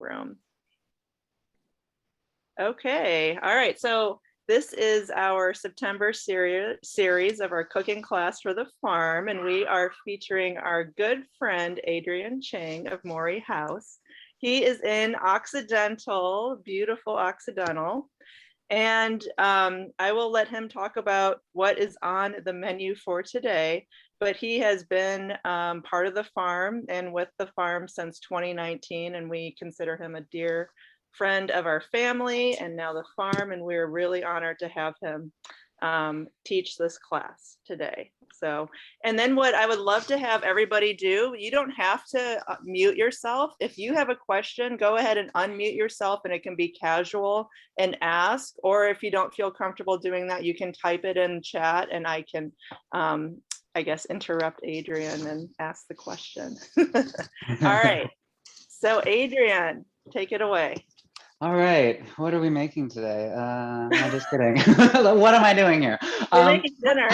room. Okay, all right, so this is our September series of our cooking class for the farm, and we are featuring our good friend, Adrian Chang of MORI House. He is in Occidental, beautiful Occidental, and I will let him talk about what is on the menu for today, but he has been part of the farm and with the farm since 2019, and we consider him a dear friend of our family and now the farm, and we're really honored to have him teach this class today. So, and then what I would love to have everybody do, you don't have to mute yourself. If you have a question, go ahead and unmute yourself, and it can be casual and ask, or if you don't feel comfortable doing that, you can type it in chat and I can I guess interrupt Adrian and ask the question. All right, so Adrian, take it away. All right, what are we making today? I'm just kidding. What am I doing here? We're making dinner.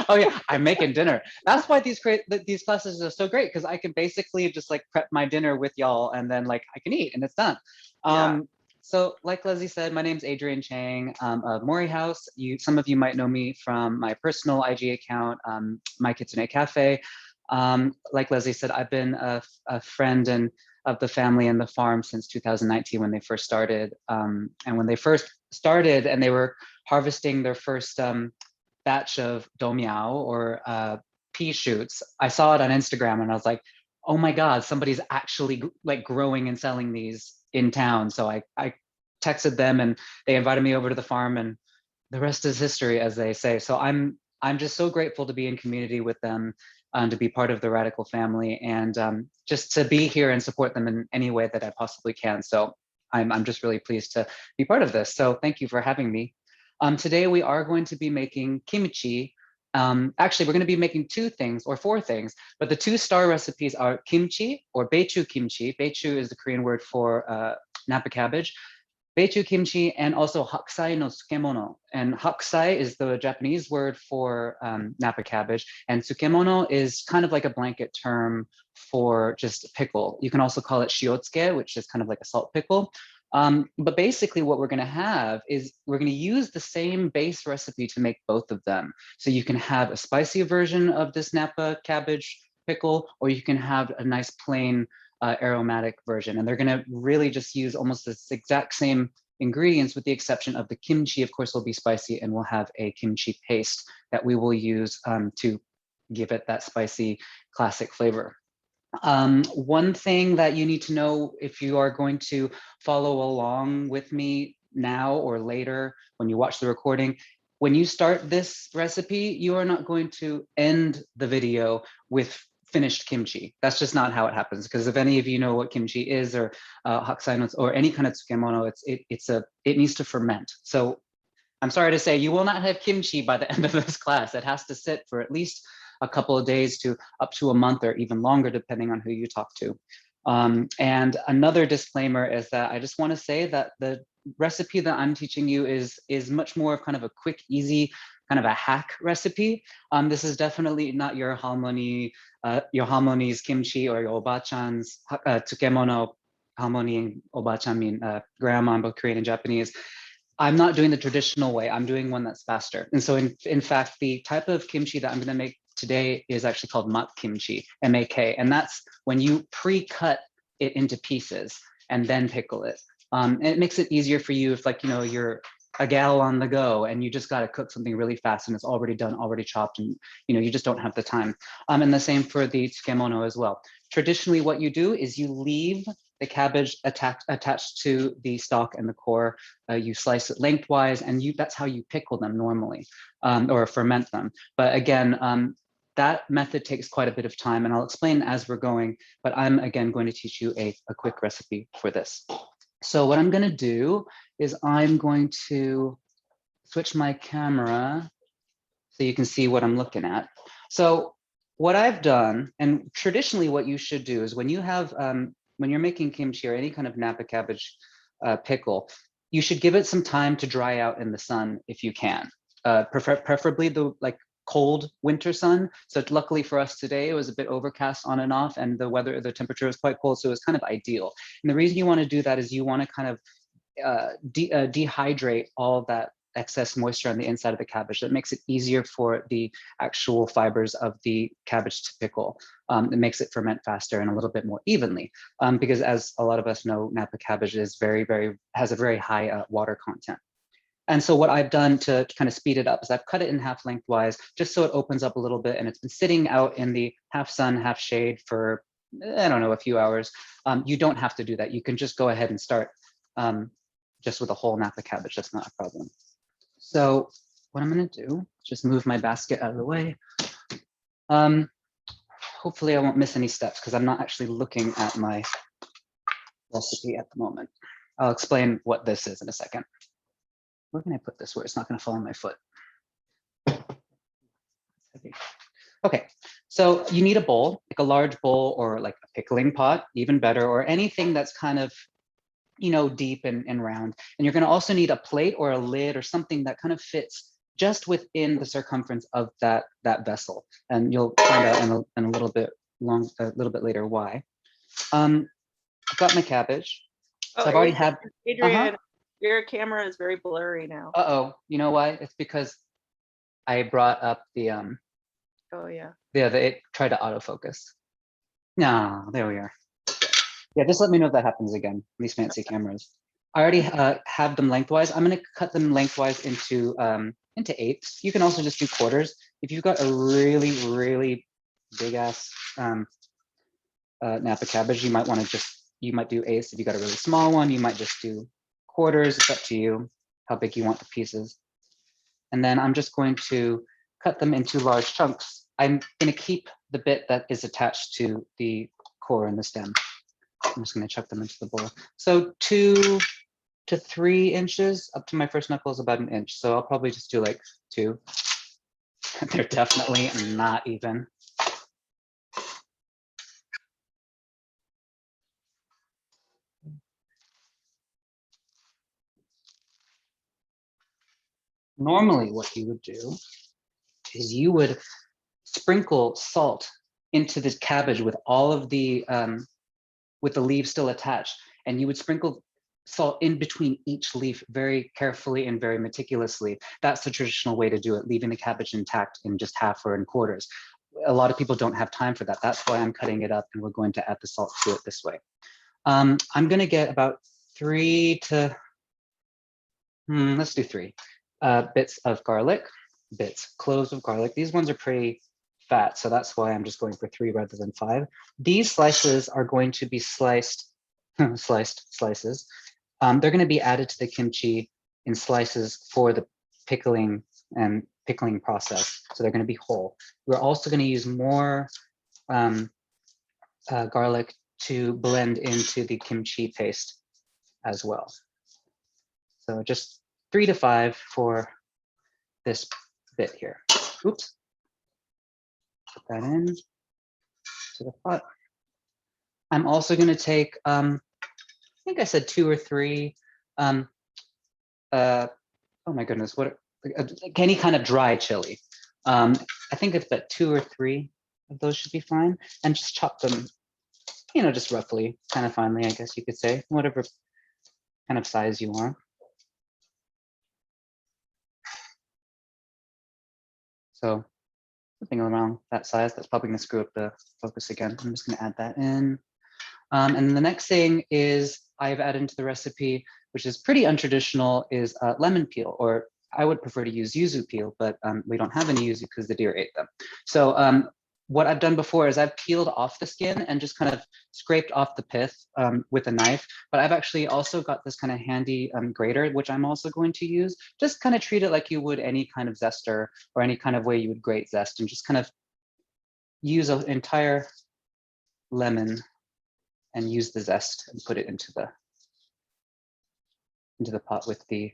Oh yeah, I'm making dinner. That's why these classes are so great, because I can basically just like prep my dinner with y'all, and then like I can eat and it's done. Yeah. So like Leslie said, my name's Adrian Chang of MORI House. Some of you might know me from my personal IG account, My Kitsune Cafe. Like Leslie said, I've been a friend and of the family and the farm since 2019 when they first started. And when they first started and they were harvesting their first batch of domyao or pea shoots, I saw it on Instagram and I was like, oh my God, somebody's actually like growing and selling these in town. So I texted them and they invited me over to the farm, and the rest is history, as they say. So I'm just so grateful to be in community with them, to be part of the Radical family, and just to be here and support them in any way that I possibly can. So I'm just really pleased to be part of this. So thank you for having me. Today we are going to be making kimchi. Actually, we're going to be making two things or four things, but the two star recipes are kimchi or beichu kimchi. Beichu is the Korean word for Napa cabbage. Beichu kimchi, and also hakusai no tsukemono. And hakusai is the Japanese word for Napa cabbage, and tsukemono is kind of like a blanket term for just pickle. You can also call it shiotsuke, which is kind of like a salt pickle. But basically what we're gonna have is we're gonna use the same base recipe to make both of them. So you can have a spicy version of this Napa cabbage pickle, or you can have a nice plain aromatic version. And they're gonna really just use almost this exact same ingredients, with the exception of the kimchi, of course, will be spicy, and we'll have a kimchi paste that we will use to give it that spicy classic flavor. One thing that you need to know if you are going to follow along with me now or later when you watch the recording, when you start this recipe, you are not going to end the video with finished kimchi. That's just not how it happens, because if any of you know what kimchi is, or hakusai or any kind of tsukemono, it needs to ferment. So I'm sorry to say, you will not have kimchi by the end of this class. It has to sit for at least a couple of days to up to a month or even longer, depending on who you talk to. And another disclaimer is that I just want to say that the recipe that I'm teaching you is much more of kind of a quick, easy, kind of a hack recipe. This is definitely not your halmoni's kimchi or your obachan's tsukemono. Halmoni and obachan mean grandma in both Korean and Japanese. I'm not doing the traditional way. I'm doing one that's faster. And so in fact, the type of kimchi that I'm going to make today is actually called mak kimchi, M-A-K. And that's when you pre-cut it into pieces and then pickle it. And it makes it easier for you if, like, you know, you're a gal on the go and you just got to cook something really fast and it's already done, already chopped, and you know, you just don't have the time. And the same for the tsukemono as well. Traditionally, what you do is you leave the cabbage attached to the stalk and the core. You slice it lengthwise, and that's how you pickle them normally, or ferment them. But again, that method takes quite a bit of time, and I'll explain as we're going, but I'm again going to teach you a quick recipe for this. So what I'm going to do is I'm going to switch my camera so you can see what I'm looking at. So what I've done, and traditionally what you should do, is when you have when you're making kimchi or any kind of Napa cabbage pickle, you should give it some time to dry out in the sun if you can. Preferably cold winter sun. So luckily for us today, it was a bit overcast on and off, and the temperature was quite cold, so it was kind of ideal. And the reason you want to do that is you want to kind of dehydrate all that excess moisture on the inside of the cabbage. That makes it easier for the actual fibers of the cabbage to pickle. It makes it ferment faster and a little bit more evenly, because as a lot of us know, Napa cabbage is has a very high water content. And so what I've done to kind of speed it up is I've cut it in half lengthwise, just so it opens up a little bit, and it's been sitting out in the half sun, half shade for, I don't know, a few hours. You don't have to do that. You can just go ahead and start just with a whole Napa cabbage. That's not a problem. So what I'm going to do, just move my basket out of the way. Hopefully I won't miss any steps because I'm not actually looking at my recipe at the moment. I'll explain what this is in a second. Where can I put this where it's not going to fall on my foot? Okay, so you need a bowl, like a large bowl or like a pickling pot, even better, or anything that's kind of, you know, deep and round. And you're going to also need a plate or a lid or something that kind of fits just within the circumference of that vessel. And you'll find out in a little bit later why. I've got my cabbage. Oh, so I've already had. Adrian, your camera is very blurry now. You know why? It's because I brought up the Oh yeah. Yeah, it tried to autofocus. No, there we are. Yeah, just let me know if that happens again. These fancy cameras. I already have them lengthwise. I'm going to cut them lengthwise into eighths. You can also just do quarters. If you've got a really big ass Napa cabbage, you might want to you might do eighths. If you got a really small one, you might just do quarters. It's up to you how big you want the pieces. And then I'm just going to cut them into large chunks. I'm going to keep the bit that is attached to the core and the stem. I'm just going to chuck them into the bowl. So 2 to 3 inches, up to my first knuckle is about an inch. So I'll probably just do like 2. They're definitely not even. Normally what you would do is you would sprinkle salt into this cabbage with all of the leaves still attached, and you would sprinkle salt in between each leaf very carefully and very meticulously. That's the traditional way to do it, leaving the cabbage intact in just half or in quarters. A lot of people don't have time for that. That's why I'm cutting it up, and we're going to add the salt to it this way. I'm going to get about 3 to, let's do 3 bits of garlic, cloves of garlic. These ones are pretty fat, so that's why I'm just going for 3 rather than 5. These slices are going to be sliced slices. They're going to be added to the kimchi in slices for the pickling process, so they're going to be whole. We're also going to use more garlic to blend into the kimchi paste as well. So just 3 to 5 for this bit here. Oops. Put that in to the pot. I'm also going to take, I think I said 2 or 3. Oh my goodness, what any kind of dry chili. I think it's about 2 or 3 of those should be fine, and just chop them, you know, just roughly, kind of finely, I guess you could say, whatever kind of size you want. So something around that size. That's probably going to screw up the focus again. I'm just going to add that in. And the next thing is I've added into the recipe, which is pretty untraditional, is lemon peel, or I would prefer to use yuzu peel, but we don't have any yuzu because the deer ate them. So what I've done before is I've peeled off the skin and just kind of scraped off the pith with a knife. But I've actually also got this kind of handy grater, which I'm also going to use. Just kind of treat it like you would any kind of zester or any kind of way you would grate zest, and just kind of use an entire lemon and use the zest and put it into the pot with the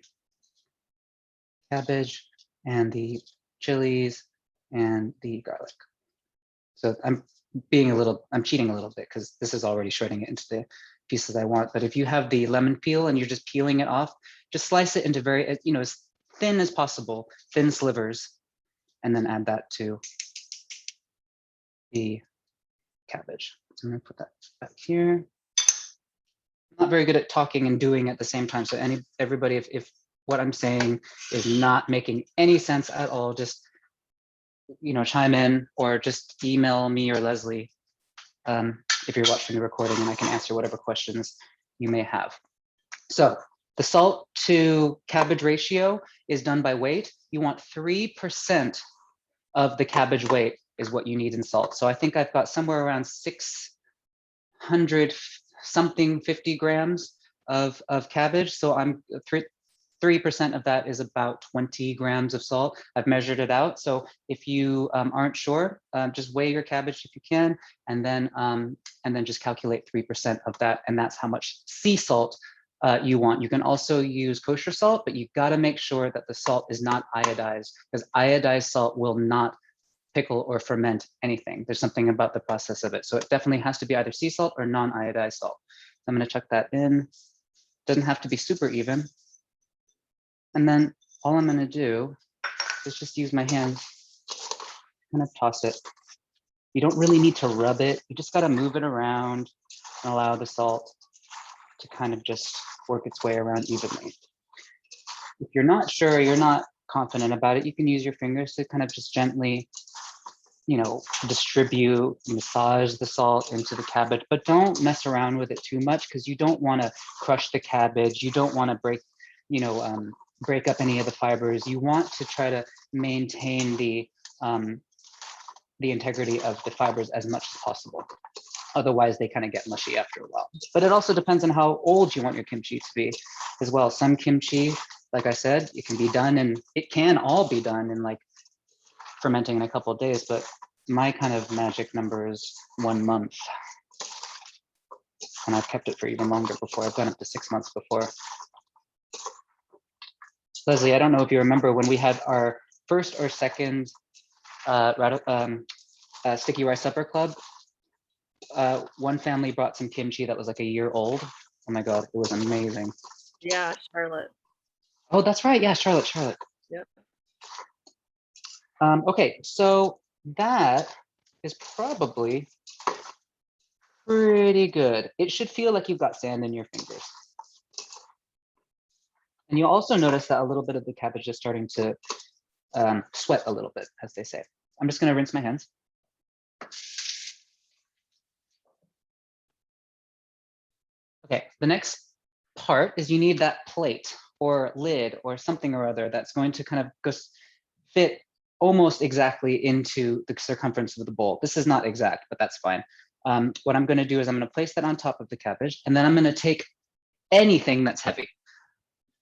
cabbage and the chilies and the garlic. So I'm cheating a little bit because this is already shredding it into the pieces I want. But if you have the lemon peel and you're just peeling it off, just slice it into very, you know, as thin as possible, thin slivers. and then add that to the cabbage. So I'm gonna put that back here. I'm not very good at talking and doing at the same time. So everybody, if what I'm saying is not making any sense at all, just chime in or just email me or Leslie if you're watching the recording, and I can answer whatever questions you may have. So the salt to cabbage ratio is done by weight. You want 3% of the cabbage weight is what you need in salt. So I think I've got somewhere around 600 something 50 grams of cabbage. So I'm 3% of that is about 20 grams of salt. I've measured it out. So if you aren't sure, just weigh your cabbage if you can, and then just calculate 3% of that, and that's how much sea salt you want. You can also use kosher salt, but you've got to make sure that the salt is not iodized, because iodized salt will not pickle or ferment anything. There's something about the process of it. So it definitely has to be either sea salt or non-iodized salt. So I'm going to chuck that in. Doesn't have to be super even. And then all I'm going to do is just use my hands, kind of toss it. You don't really need to rub it. You just got to move it around and allow the salt to kind of just work its way around evenly. If you're not sure, you're not confident about it, you can use your fingers to kind of just gently, distribute, massage the salt into the cabbage, but don't mess around with it too much, because you don't want to crush the cabbage. You don't want to break up any of the fibers. You want to try to maintain the integrity of the fibers as much as possible. Otherwise, they kind of get mushy after a while. But it also depends on how old you want your kimchi to be as well. Some kimchi, like I said, it can be done, and it can all be done in like fermenting in a couple of days, but my kind of magic number is 1 month. And I've kept it for even longer before. I've gone up to 6 months before. Leslie, I don't know if you remember when we had our first or second Sticky Rice Supper Club. One family brought some kimchi that was like a year old. Oh my God, it was amazing. Yeah, Charlotte. Oh, that's right. Yeah, Charlotte. Yep. Okay, so that is probably pretty good. It should feel like you've got sand in your fingers. And you'll also notice that a little bit of the cabbage is starting to sweat a little bit, as they say. I'm just going to rinse my hands. Okay, the next part is you need that plate or lid or something or other that's going to kind of just fit almost exactly into the circumference of the bowl. This is not exact, but that's fine. What I'm going to do is I'm going to place that on top of the cabbage, and then I'm going to take anything that's heavy.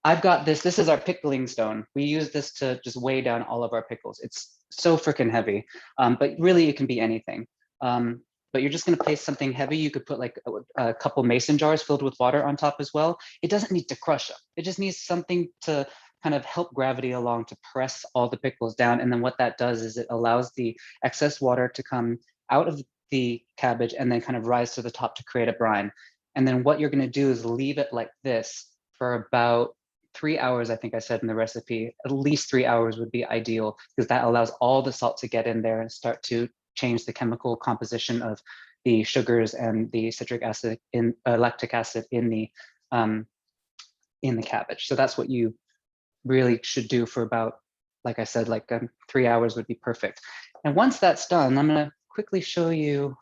I've got this. This is our pickling stone. We use this to just weigh down all of our pickles. It's so freaking heavy, but really it can be anything. But you're just going to place something heavy. You could put like a couple mason jars filled with water on top as well. It doesn't need to crush them. It just needs something to kind of help gravity along to press all the pickles down. And then what that does is it allows the excess water to come out of the cabbage and then kind of rise to the top to create a brine. And then what you're going to do is leave it like this for about 3 hours. I think I said in the recipe, at least 3 hours would be ideal, because that allows all the salt to get in there and start to change the chemical composition of the sugars and the citric acid in lactic acid in the cabbage. So that's what you really should do for about, like I said, like 3 hours would be perfect. And once that's done, I'm going to quickly show you.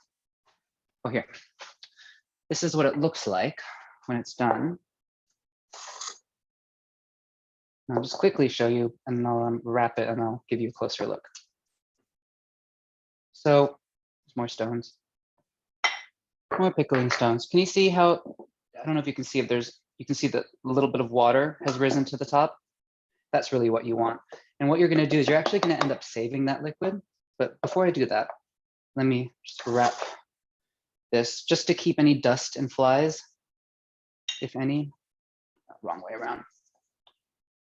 Oh, here. This is what it looks like when it's done. I'll just quickly show you, and I'll wrap it, and I'll give you a closer look. So there's more stones, more pickling stones. Can you see how, I don't know if you can see if you can see that a little bit of water has risen to the top. That's really what you want. And what you're going to do is you're actually going to end up saving that liquid. But before I do that, let me just wrap this just to keep any dust and flies, if any. Wrong way around.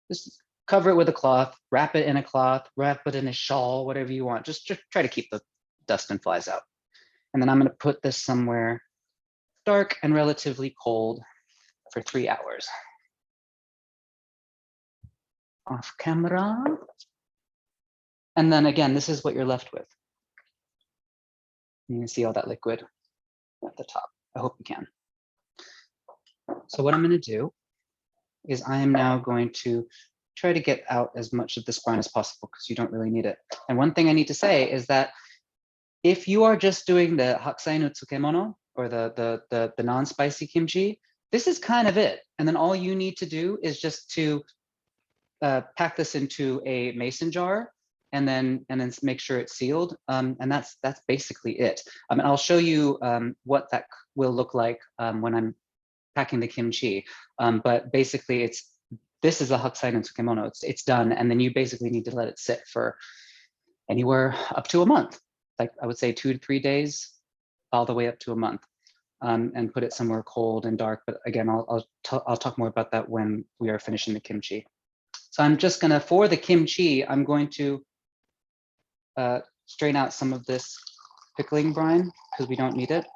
Just cover it with a cloth, wrap it in a cloth, wrap it in a shawl, whatever you want. Just try to keep the dust and flies out. And then I'm going to put this somewhere dark and relatively cold for 3 hours. Off camera. And then again, this is what you're left with. You can see all that liquid at the top. I hope you can. So what I'm going to do is I am now going to try to get out as much of this brine as possible because you don't really need it. And one thing I need to say is that if you are just doing the hakusai no tsukemono or the non-spicy kimchi, this is kind of it. And then all you need to do is just to pack this into a mason jar and then make sure it's sealed. And that's basically it. And I'll show you what that will look like when I'm packing the kimchi. But basically this is a hakusai no tsukemono. It's done. And then you basically need to let it sit for anywhere up to a month. Like I would say 2 to 3 days, all the way up to a month, and put it somewhere cold and dark. But again, I'll talk more about that when we are finishing the kimchi. So I'm just gonna, for the kimchi, I'm going to strain out some of this pickling brine because we don't need it.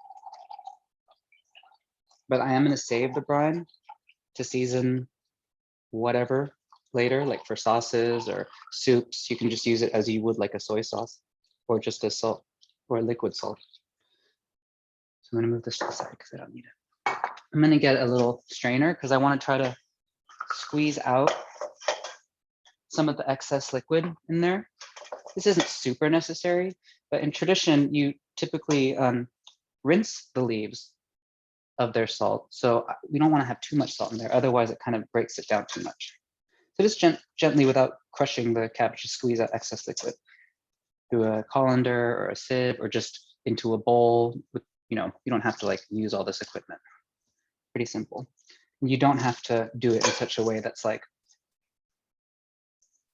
But I am gonna save the brine to season whatever later, like for sauces or soups. You can just use it as you would like a soy sauce or just a salt or a liquid salt. So I'm gonna move this to the side because I don't need it. I'm gonna get a little strainer because I want to try to squeeze out some of the excess liquid in there. This isn't super necessary, but in tradition, you typically rinse the leaves of their salt. So we don't want to have too much salt in there. Otherwise, it kind of breaks it down too much. So just gently, without crushing the cabbage, just squeeze out excess liquid through a colander or a sieve or just into a bowl. With, you don't have to like use all this equipment. Pretty simple. You don't have to do it in such a way that's like,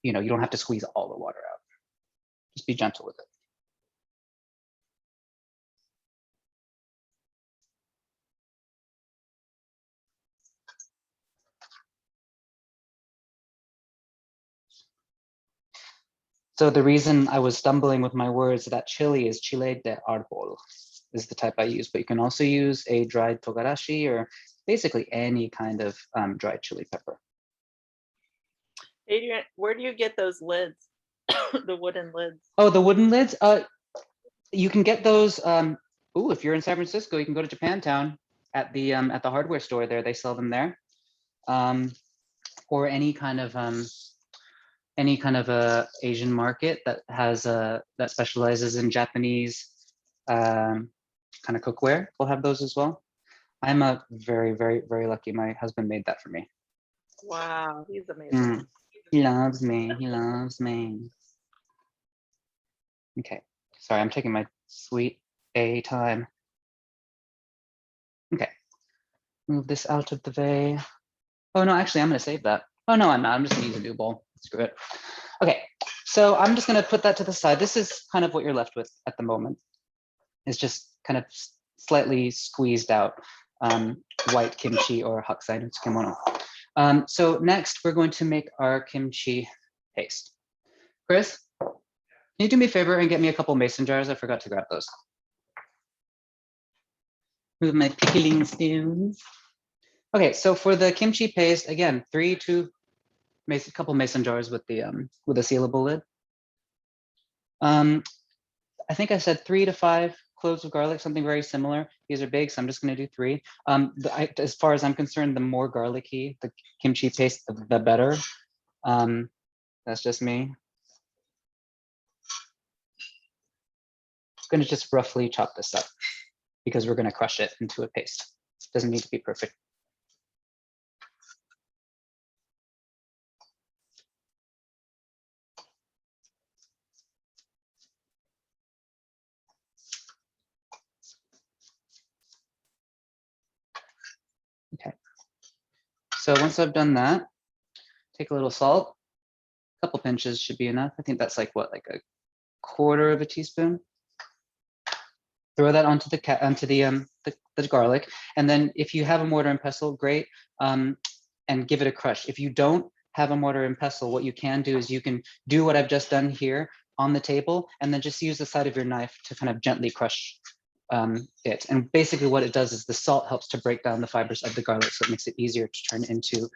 you don't have to squeeze all the water out. Just be gentle with it. So the reason I was stumbling with my words, that chili is chile de árbol, is the type I use, but you can also use a dried togarashi or basically any kind of dried chili pepper. Adrian, where do you get those lids? The wooden lids. Oh, the wooden lids? You can get those. If you're in San Francisco, you can go to Japantown at the hardware store there. They sell them there. Or any kind of a Asian market that has that specializes in Japanese kind of cookware will have those as well. I'm a very, very, very lucky. My husband made that for me. Wow, he's amazing. He loves me. He loves me. Okay, sorry, I'm taking my sweet A time. Okay, move this out of the way. Oh no, actually, I'm gonna save that. Oh no, I'm not. I'm just gonna use a new bowl. Screw it. Okay, so I'm just gonna put that to the side. This is kind of what you're left with at the moment. It's just kind of slightly squeezed out white kimchi or hakusai no tsukemono. So next, we're going to make our kimchi paste. Chris, can you do me a favor and get me a couple mason jars? I forgot to grab those. Move my pickling stones. Okay, so for the kimchi paste, again, a couple mason jars with a sealable lid. I think I said 3 to 5 cloves of garlic, something very similar. These are big, so I'm just going to do 3. As far as I'm concerned, the more garlicky the kimchi paste, the better. That's just me. I'm going to just roughly chop this up because we're going to crush it into a paste. It doesn't need to be perfect. Okay, so once I've done that, take a little salt. A couple pinches should be enough. I think that's like what, like a 1/4 teaspoon. Throw that onto the garlic, and then if you have a mortar and pestle, great, and give it a crush. If you don't have a mortar and pestle, what you can do is you can do what I've just done here on the table, and then just use the side of your knife to kind of gently crush it. And basically what it does is the salt helps to break down the fibers of the garlic, so it makes it easier to turn into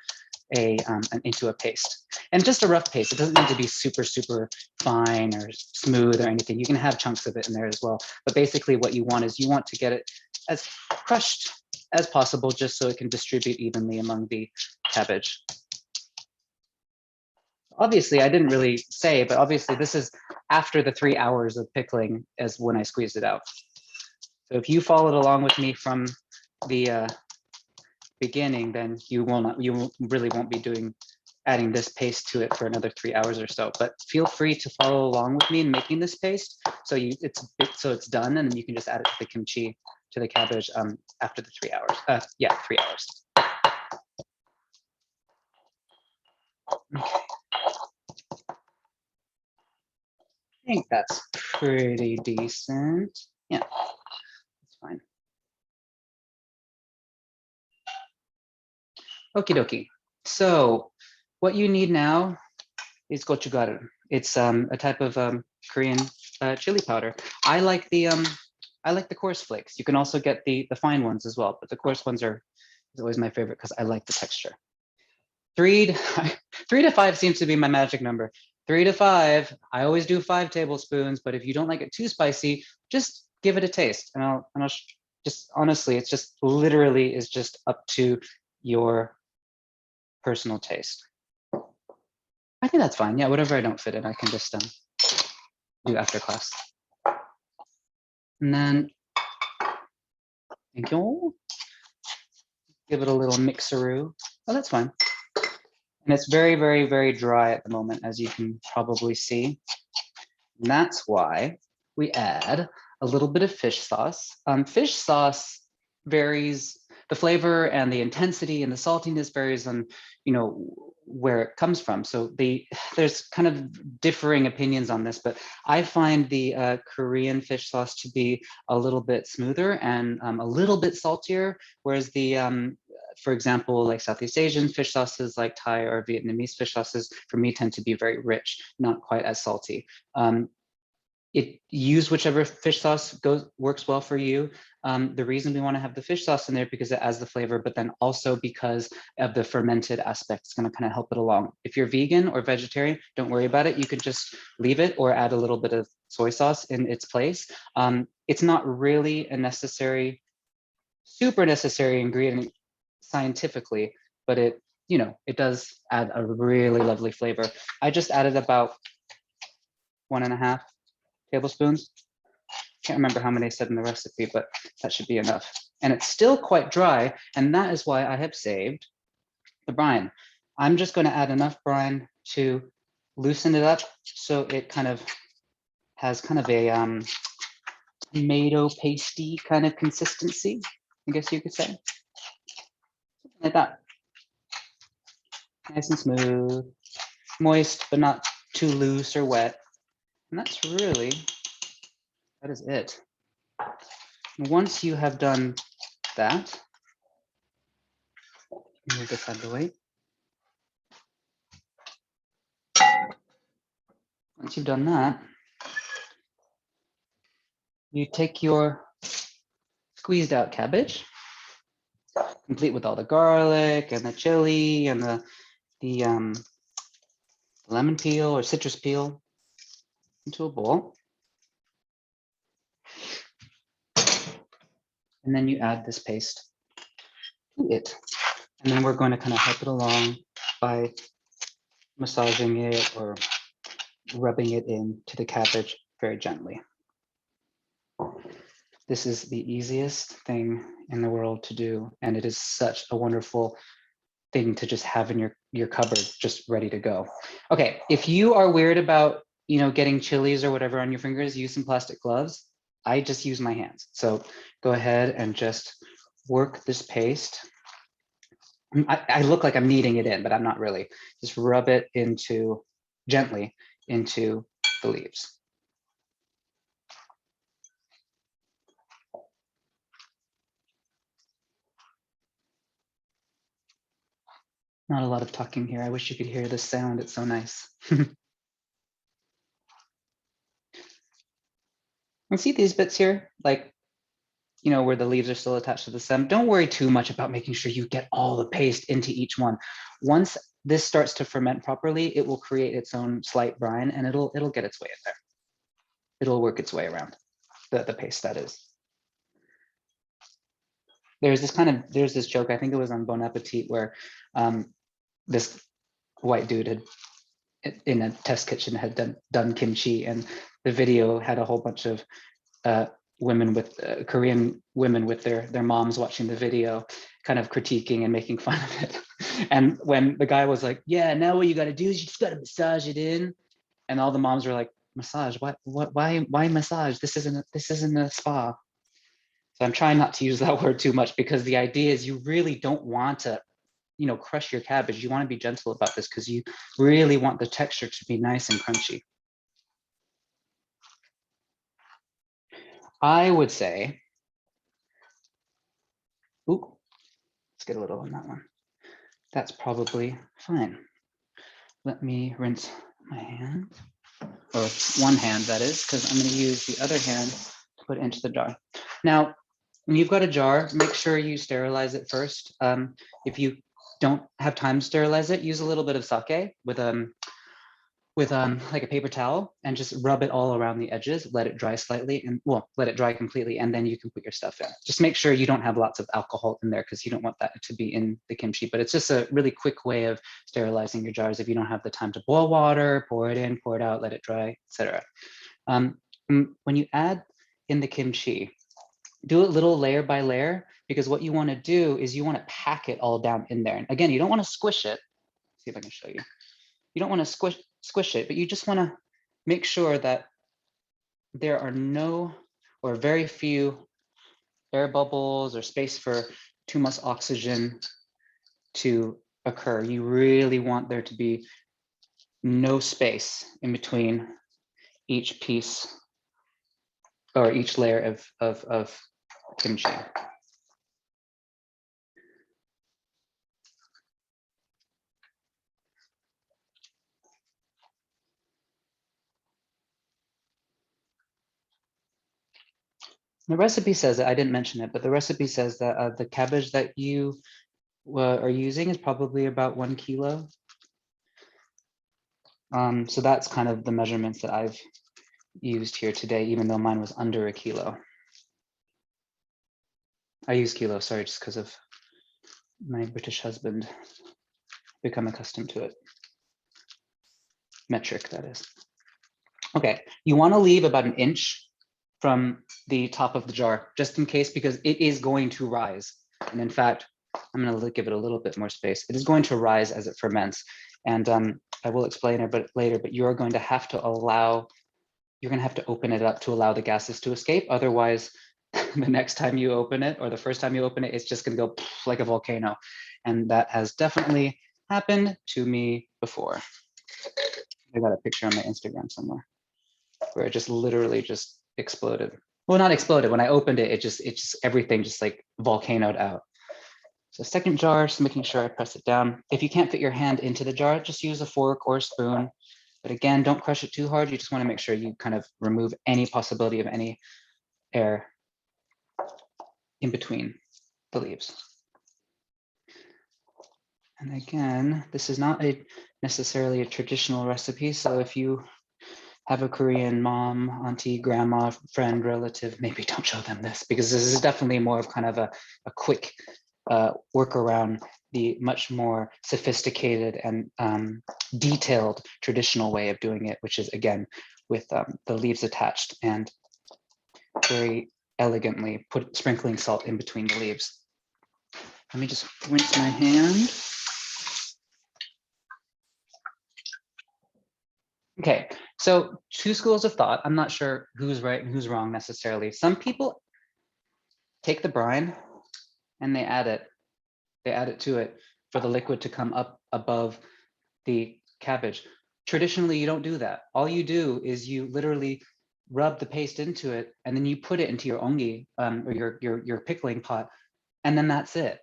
into a paste. And just a rough paste. It doesn't need to be super, super fine or smooth or anything. You can have chunks of it in there as well. But basically what you want is you want to get it as crushed as possible, just so it can distribute evenly among the cabbage. Obviously, I didn't really say, but obviously this is after the 3 hours of pickling as when I squeezed it out. So if you followed along with me from the beginning, then you really won't be adding this paste to it for another 3 hours or so. But feel free to follow along with me in making this paste. So it's done, and then you can just add it to the kimchi, to the cabbage after the 3 hours. Yeah, 3 hours. Okay. I think that's pretty decent. Yeah, that's fine. Okie dokie. So what you need now is gochugaru. It's a type of Korean chili powder. I like the coarse flakes. You can also get the fine ones as well, but the coarse ones is always my favorite because I like the texture. 3 to 5 seems to be my magic number. 3 to 5. I always do 5 tablespoons, but if you don't like it too spicy, just give it a taste. And I'll just honestly, it's just literally is just up to your personal taste. I think that's fine. Yeah, whatever I don't fit in, I can just do after class. And then, thank you. Give it a little mixeroo. Oh, that's fine. And it's very, very, very dry at the moment, as you can probably see. And that's why we add a little bit of fish sauce. Fish sauce varies, the flavor and the intensity and the saltiness varies on, where it comes from. So there's kind of differing opinions on this, but I find the Korean fish sauce to be a little bit smoother and a little bit saltier, whereas for example, like Southeast Asian fish sauces like Thai or Vietnamese fish sauces, for me, tend to be very rich, not quite as salty. Use whichever fish sauce works well for you. The reason we want to have the fish sauce in there because it adds the flavor, but then also because of the fermented aspect, it's going to kind of help it along. If you're vegan or vegetarian, don't worry about it. You could just leave it or add a little bit of soy sauce in its place. It's not really a super necessary ingredient scientifically, but it does add a really lovely flavor. I just added about 1.5 tablespoons. Can't remember how many I said in the recipe, but that should be enough. And it's still quite dry, and that is why I have saved the brine. I'm just going to add enough brine to loosen it up so it kind of has kind of a tomato pasty kind of consistency, I guess you could say. Something like that. Nice and smooth, moist, but not too loose or wet. And that is it. Once you have done that, move this out of the way. Once you've done that, you take your squeezed out cabbage, complete with all the garlic and the chili and the lemon peel or citrus peel, into a bowl. And then you add this paste to it. And then we're going to kind of help it along by massaging it or rubbing it into the cabbage very gently. This is the easiest thing in the world to do, and it is such a wonderful thing to just have in your cupboard, just ready to go. Okay, if you are weird about getting chilies or whatever on your fingers, use some plastic gloves. I just use my hands. So go ahead and just work this paste. I look like I'm kneading it in, but I'm not really. Just rub it gently into the leaves. Not a lot of talking here. I wish you could hear the sound. It's so nice. And see these bits here? Like you know, where the leaves are still attached to the stem, don't worry too much about making sure you get all the paste into each one. Once this starts to ferment properly, it will create its own slight brine and it'll get its way in there. It'll work its way around the paste, that is. There's this joke, I think it was on Bon Appetit, where this white dude had in a test kitchen had done kimchi, and the video had a whole bunch of women with Korean women with their moms watching the video, kind of critiquing and making fun of it. And when the guy was like, yeah, now what you got to do is you just got to massage it in, and all the moms were like, massage, why massage? This isn't a spa. So I'm trying not to use that word too much, because the idea is you really don't want to, you know, crush your cabbage. You want to be gentle about this because you really want the texture to be nice and crunchy. I would say, ooh, let's get a little on that one. That's probably fine. Let me rinse my hand, or one hand that is, because I'm going to use the other hand to put into the jar. Now, when you've got a jar, make sure you sterilize it first. If you don't have time to sterilize it, use a little bit of sake with like a paper towel and just rub it all around the edges, let it dry slightly, and well, let it dry completely, and then you can put your stuff in. Just make sure you don't have lots of alcohol in there because you don't want that to be in the kimchi, but it's just a really quick way of sterilizing your jars if you don't have the time to boil water, pour it in, pour it out, let it dry, etc. When you add in the kimchi, do it little layer by layer, because what you want to do is you want to pack it all down in there. And again, you don't want to squish it. Let's see if I can show you. You don't want to squish it, but you just want to make sure that there are no or very few air bubbles or space for too much oxygen to occur. You really want there to be no space in between each piece or each layer of kimchi. The recipe says that, I didn't mention it, but the recipe says that the cabbage that you are using is probably about 1 kilo. So that's kind of the measurements that I've used here today, even though mine was under 1 kilo. I use kilo, sorry, just because of my British husband, become accustomed to it. Metric, that is. Okay, you want to leave about 1 inch from the top of the jar, just in case, because it is going to rise. And in fact, I'm going to give it a little bit more space. It is going to rise as it ferments. And I will explain it later, but you are going to have to allow, you're going to have to open it up to allow the gases to escape. Otherwise, the next time you open it, or the first time you open it, it's just going to go like a volcano. And that has definitely happened to me before. I got a picture on my Instagram somewhere where it just literally just exploded. Well, not exploded. When I opened it, it just everything just like volcanoed out. So second jar, just making sure I press it down. If you can't fit your hand into the jar, just use a fork or a spoon. But again, don't crush it too hard. You just want to make sure you kind of remove any possibility of any air in between the leaves. And again, this is not necessarily a traditional recipe. So if you have a Korean mom, auntie, grandma, friend, relative, maybe don't show them this, because this is definitely more of kind of a quick work around the much more sophisticated and detailed traditional way of doing it, which is again with the leaves attached and very elegantly sprinkling salt in between the leaves. Let me just rinse my hand. Okay, so 2 schools of thought. I'm not sure who's right and who's wrong necessarily. Some people take the brine and they add it to it for the liquid to come up above the cabbage. Traditionally, you don't do that. All you do is you literally rub the paste into it, and then you put it into your ongi or your pickling pot, and then that's it,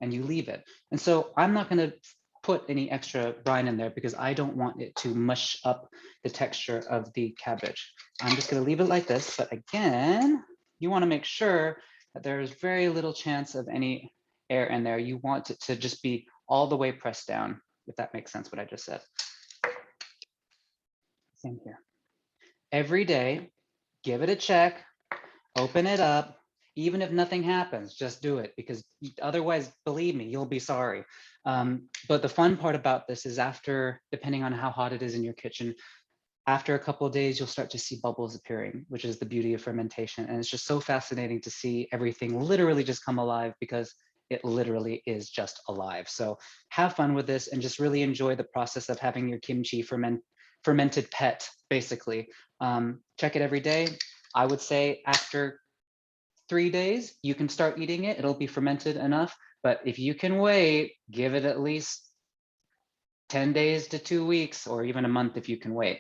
and you leave it. And so I'm not going to put any extra brine in there because I don't want it to mush up the texture of the cabbage. I'm just going to leave it like this. But again, you want to make sure There's very little chance of any air in there. You want it to just be all the way pressed down, if that makes sense what I just said. Same here. Every day, give it a check, open it up. Even if nothing happens, just do it, because otherwise, believe me, you'll be sorry. But the fun part about this is after, depending on how hot it is in your kitchen, after a couple of days, you'll start to see bubbles appearing, which is the beauty of fermentation. And it's just so fascinating to see everything literally just come alive, because it literally is just alive. So have fun with this and just really enjoy the process of having your kimchi fermented pet, basically. Check it every day. I would say after 3 days, you can start eating it. It'll be fermented enough. But if you can wait, give it at least 10 days to 2 weeks, or even a month if you can wait.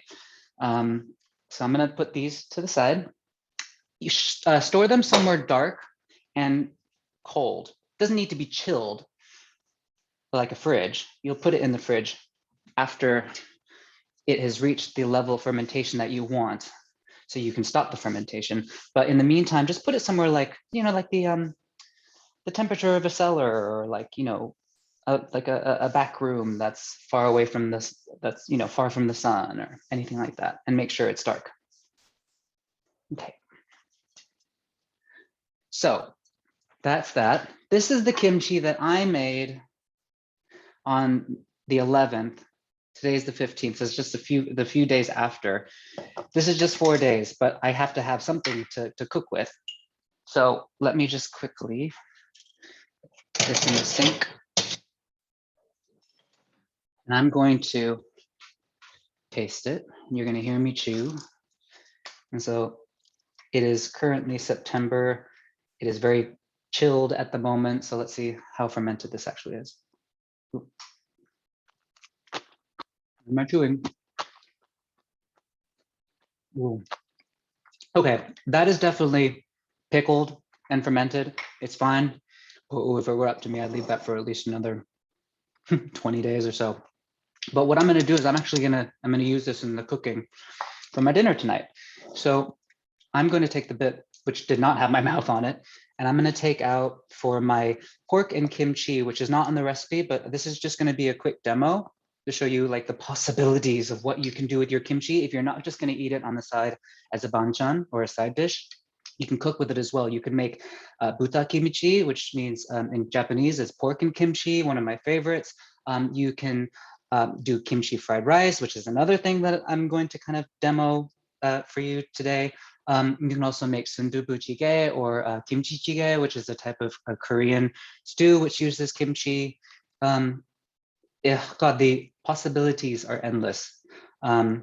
So I'm gonna put these to the side. You store them somewhere dark and cold. Doesn't need to be chilled like a fridge. You'll put it in the fridge after it has reached the level of fermentation that you want, so you can stop the fermentation. But in the meantime, just put it somewhere like, like the temperature of a cellar, or like, like a back room that's far away from this, that's, far from the sun or anything like that, and make sure it's dark. Okay. So that's that. This is the kimchi that I made on the 11th. Today's the 15th, so it's just the few days after. This is just 4 days, but I have to have something to cook with. So let me just quickly put this in the sink. And I'm going to taste it. You're going to hear me chew. And so it is currently September. It is very chilled at the moment. So let's see how fermented this actually is. Ooh. Am I chewing? Ooh. Okay, that is definitely pickled and fermented. It's fine. Ooh, if it were up to me, I'd leave that for at least another 20 days or so. But what I'm going to do is I'm going to use this in the cooking for my dinner tonight. So I'm going to take the bit which did not have my mouth on it, and I'm going to take out for my pork and kimchi, which is not on the recipe, but this is just going to be a quick demo to show you like the possibilities of what you can do with your kimchi. If you're not just going to eat it on the side as a banchan or a side dish, you can cook with it as well. You can make buta kimchi, which means in Japanese is pork and kimchi, one of my favorites. You can do kimchi fried rice, which is another thing that I'm going to kind of demo for you today. You can also make sundubu jjigae or kimchi jjigae, which is a type of a Korean stew which uses kimchi. God, the possibilities are endless. So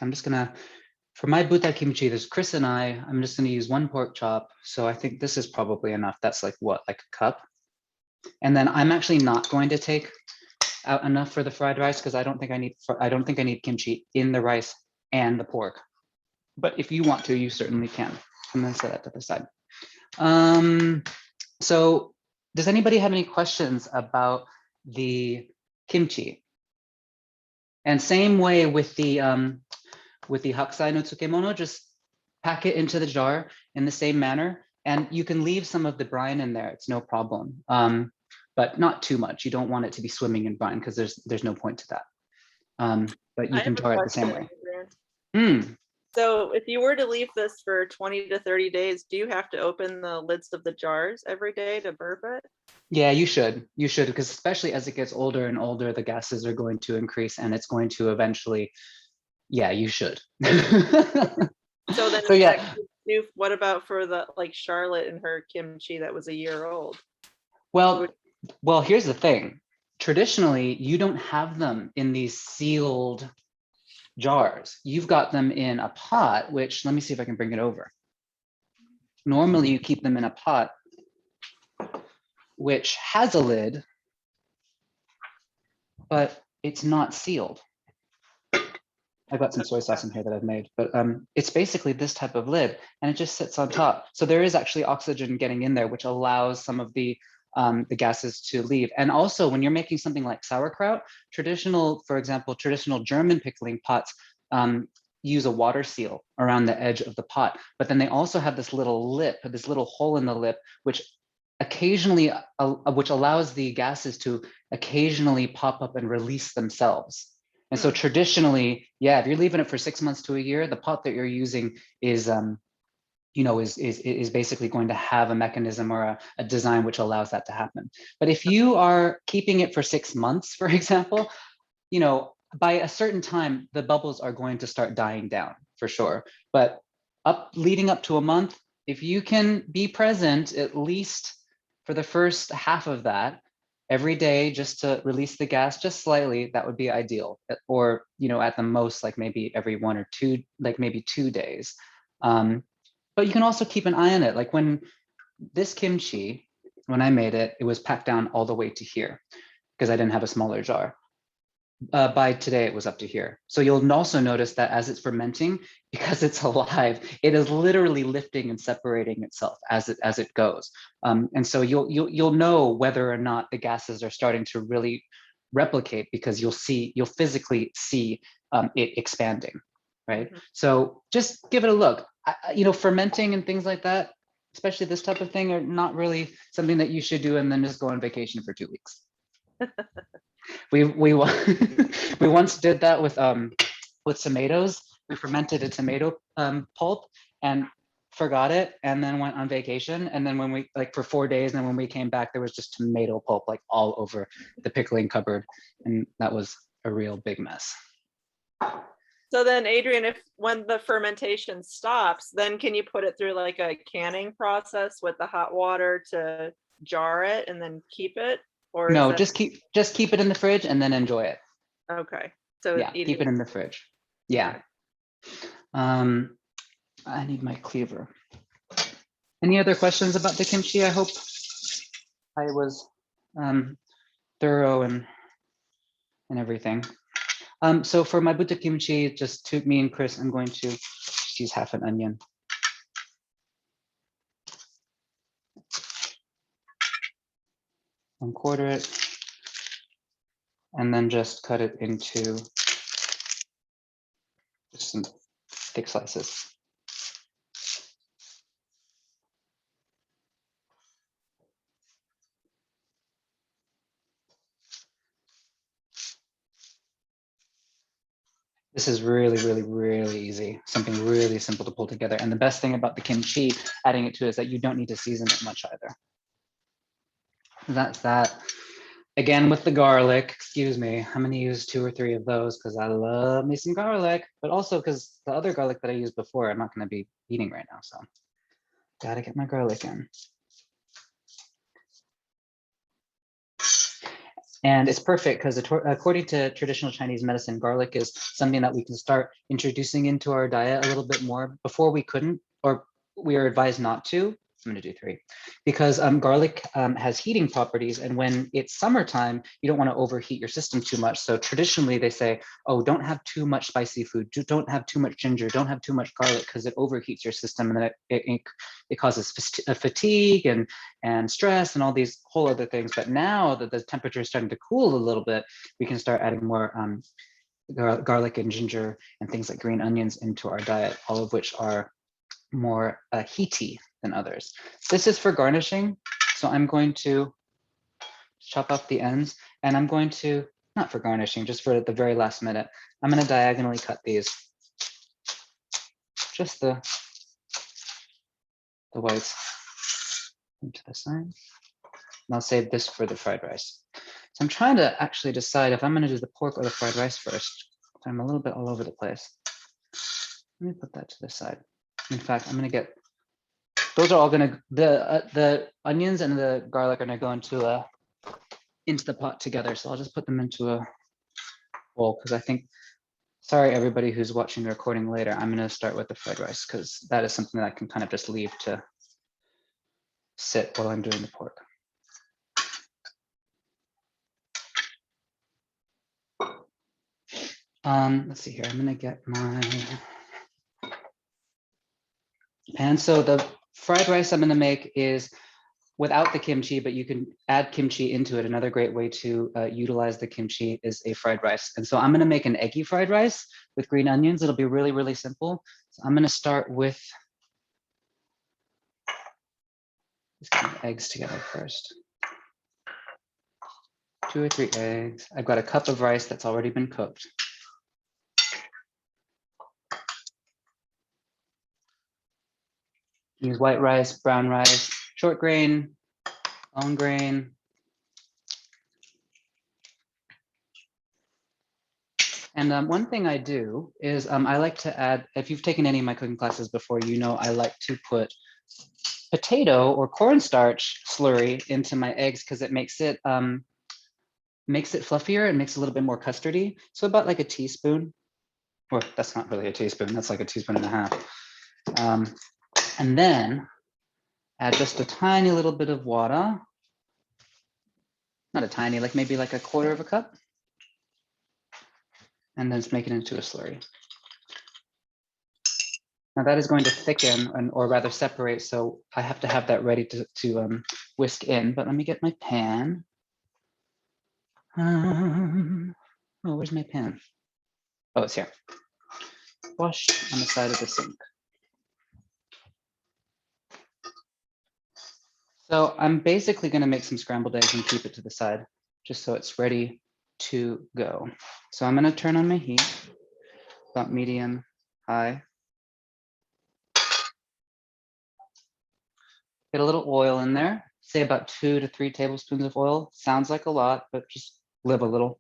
I'm just gonna, for my buta kimchi, there's Chris and I'm just gonna use 1 pork chop. So I think this is probably enough. That's like what, like a cup? And then I'm actually not going to take out enough for the fried rice, because I don't think I need kimchi in the rice and the pork. But if you want to, you certainly can. I'm going to set that to the side. So does anybody have any questions about the kimchi? And same way with the hakusai no tsukemono, just pack it into the jar in the same manner, and you can leave some of the brine in there. It's no problem, but not too much. You don't want it to be swimming in brine, because there's no point to that. But you can jar it the same way. So if you were to leave this for 20 to 30 days, do you have to open the lids of the jars every day to burp it? Yeah, you should, because especially as it gets older and older, the gases are going to increase, and it's going to eventually, yeah, you should. So then, yeah. What about for the, like Charlotte and her kimchi that was a year old? Well, here's the thing. Traditionally, you don't have them in these sealed jars. You've got them in a pot, which, let me see if I can bring it over. Normally you keep them in a pot which has a lid, but it's not sealed. I've got some soy sauce in here that I've made, but it's basically this type of lid, and it just sits on top. So there is actually oxygen getting in there, which allows some of the gases to leave. And also, when you're making something like sauerkraut, for example, traditional German pickling pots use a water seal around the edge of the pot, but then they also have this little lip, this little hole in the lip, which occasionally, which allows the gases to occasionally pop up and release themselves. And so traditionally, yeah, if you're leaving it for 6 months to a year, the pot that you're using is, is basically going to have a mechanism or a design which allows that to happen. But if you are keeping it for 6 months, for example, by a certain time, the bubbles are going to start dying down for sure. But leading up to a month, if you can be present at least for the first half of that every day, just to release the gas just slightly, that would be ideal. Or, at the most, like maybe every 1 or 2, like maybe 2 days. But you can also keep an eye on it. Like when this kimchi, when I made it, it was packed down all the way to here because I didn't have a smaller jar. By today, it was up to here. So you'll also notice that as it's fermenting, because it's alive, it is literally lifting and separating itself as it goes. And so you'll know whether or not the gases are starting to really replicate, because you'll physically see it expanding, right? So just give it a look. Fermenting and things like that, especially this type of thing, are not really something that you should do and then just go on vacation for 2 weeks. We once did that with tomatoes. We fermented a tomato pulp and forgot it, and then went on vacation. And then when we for 4 days, and then when we came back, there was just tomato pulp like all over the pickling cupboard, and that was a real big mess. So then, Adrian, when the fermentation stops, then can you put it through like a canning process with the hot water to jar it and then keep it? Or no, just keep it in the fridge and then enjoy it. Okay. So yeah, keep it in the fridge. Yeah. I need my cleaver. Any other questions about the kimchi? I hope I was thorough and everything. So for my butter kimchi, just to me and Chris, I'm going to just use half an onion. And quarter it, and then just cut it into just some thick slices. This is really, really, really easy. Something really simple to pull together. And the best thing about the kimchi, adding it to, is that you don't need to season it much either. That's that. Again, with the garlic, excuse me, I'm gonna use 2 or 3 of those because I love me some garlic, but also because the other garlic that I used before, I'm not gonna be eating right now, so gotta get my garlic in. And it's perfect because according to traditional Chinese medicine, garlic is something that we can start introducing into our diet a little bit more. Before we couldn't, or we are advised not to. I'm gonna do 3 because garlic has heating properties, and when it's summertime, you don't want to overheat your system too much. So traditionally they say, oh, don't have too much spicy food, don't have too much ginger, don't have too much garlic because it overheats your system, and then it causes fatigue and stress and all these whole other things. But now that the temperature is starting to cool a little bit, we can start adding more garlic and ginger and things like green onions into our diet, all of which are more heaty than others. This is for garnishing, so I'm going to chop off the ends, and I'm going to, not for garnishing, just for the very last minute, I'm going to diagonally cut these, just the whites into the side. And I'll save this for the fried rice. So I'm trying to actually decide if I'm going to do the pork or the fried rice first. I'm a little bit all over the place. Let me put that to the side. In fact, I'm going to get, those are all going to, the onions and the garlic are going to go into the pot together. So I'll just put them into a bowl because I think, sorry, everybody who's watching the recording later, I'm going to start with the fried rice because that is something that I can kind of just leave to sit while I'm doing the pork. Let's see here. I'm going to get my pan. So the fried rice I'm going to make is without the kimchi, but you can add kimchi into it. Another great way to utilize the kimchi is a fried rice. And so I'm gonna make an eggy fried rice with green onions. It'll be really, really simple. So I'm gonna start with just getting the eggs together first. 2 or 3 eggs. I've got a cup of rice that's already been cooked. Use white rice, brown rice, short grain, long grain. And one thing I do is I like to add, if you've taken any of my cooking classes before, you know I like to put potato or cornstarch slurry into my eggs because it makes it fluffier and makes it a little bit more custardy. So about like a teaspoon, or that's not really a teaspoon, that's like a teaspoon and a half. And then add just a tiny little bit of water. Not a tiny, like maybe like a quarter of a cup. And then just make it into a slurry. Now that is going to thicken or rather separate. So I have to have that ready to whisk in, but let me get my pan. Oh, where's my pan? Oh, it's here. Wash on the side of the sink. So I'm basically going to make some scrambled eggs and keep it to the side just so it's ready to go. So I'm going to turn on my heat, about medium, high. Get a little oil in there, say about 2 to 3 tablespoons of oil. Sounds like a lot, but just live a little.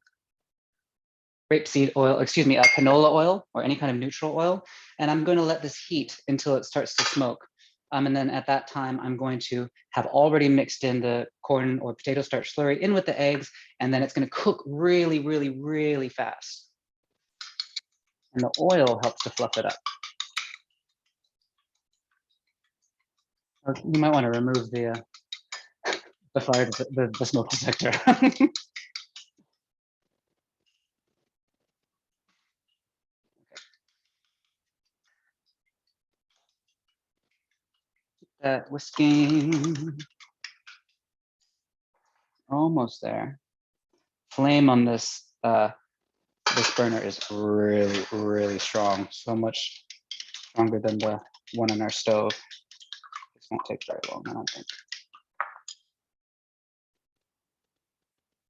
Rapeseed oil, excuse me, canola oil or any kind of neutral oil. And I'm going to let this heat until it starts to smoke. And then at that time, I'm going to have already mixed in the corn or potato starch slurry in with the eggs, and then it's going to cook really, really, really fast. And the oil helps to fluff it up. Or you might want to remove the fire, the smoke detector. That whisking. Almost there. Flame on this this burner is really, really strong. So much stronger than the one on our stove. This won't take very long, I don't think.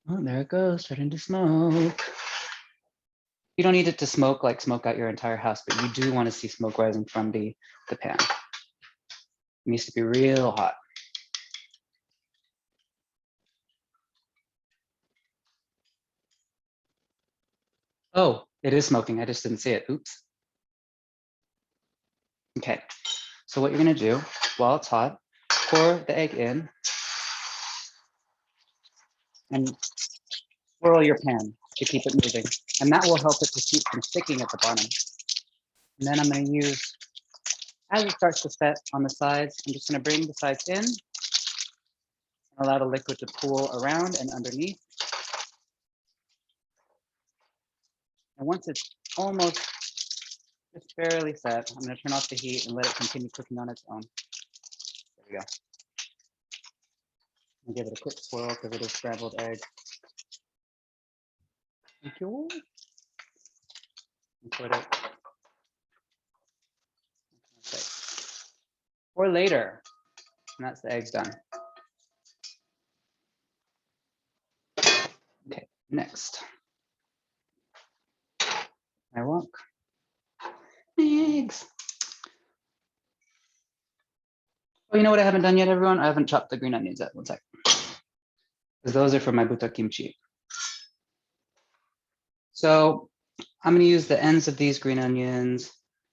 Oh, there it goes, starting to smoke. You don't need it to smoke like smoke out your entire house, but you do want to see smoke rising from the pan. It needs to be real hot. Oh, it is smoking. I just didn't see it. Oops. Okay. So what you're going to do while it's hot, pour the egg in and swirl your pan to keep it moving. And that will help it to keep from sticking at the bottom. And then I'm going to use, as it starts to set on the sides, I'm just going to bring the sides in and allow the liquid to pool around and underneath. And once it's almost just barely set, I'm going to turn off the heat and let it continue cooking on its own. There we go. And give it a quick swirl because it is scrambled egg. Thank you. And put it. Okay. Or later. And that's the eggs done. Okay, next. I walk. Eggs. Oh, you know what I haven't done yet, everyone? I haven't chopped the green onions yet. One sec. Because those are for my butter kimchi. So I'm going to use the ends of these green onions,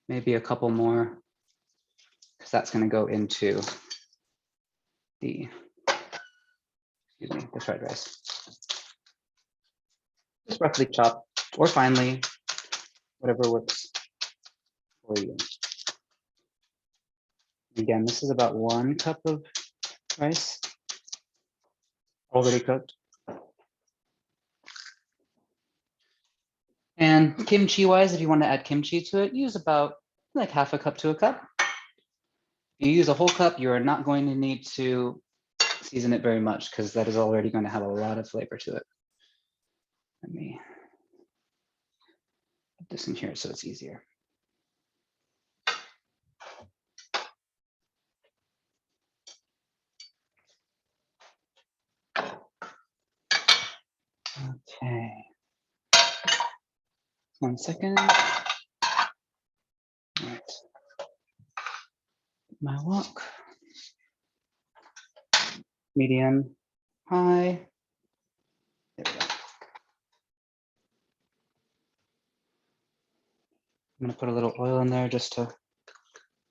maybe a couple more, because that's going to go into the, excuse me, the fried rice. Just roughly chopped or finely, whatever works for you. Again, this is about 1 cup of rice, already cooked. And kimchi wise, if you want to add kimchi to it, use about like ½ cup to a cup. If you use a whole cup, you're not going to need to season it very much because that is already going to have a lot of flavor to it. Let me put this in here so it's easier. Okay. 1 second. All right. My wok. Medium, high. There we go. I'm gonna put a little oil in there just to,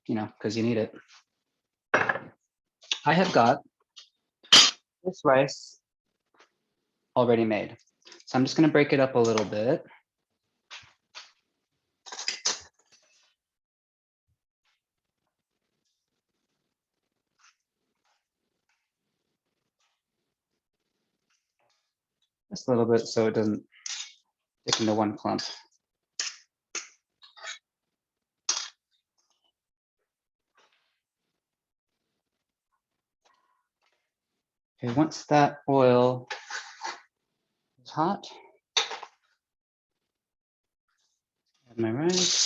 you know, because you need it. I have got this rice already made. So I'm just gonna break it up a little bit. Just a little bit so it doesn't stick into one clump. Okay, once that oil is hot, add my rice.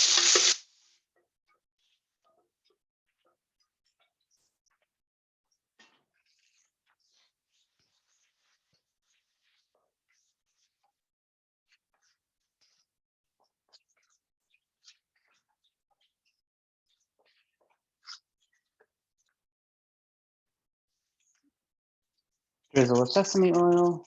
Drizzle of sesame oil.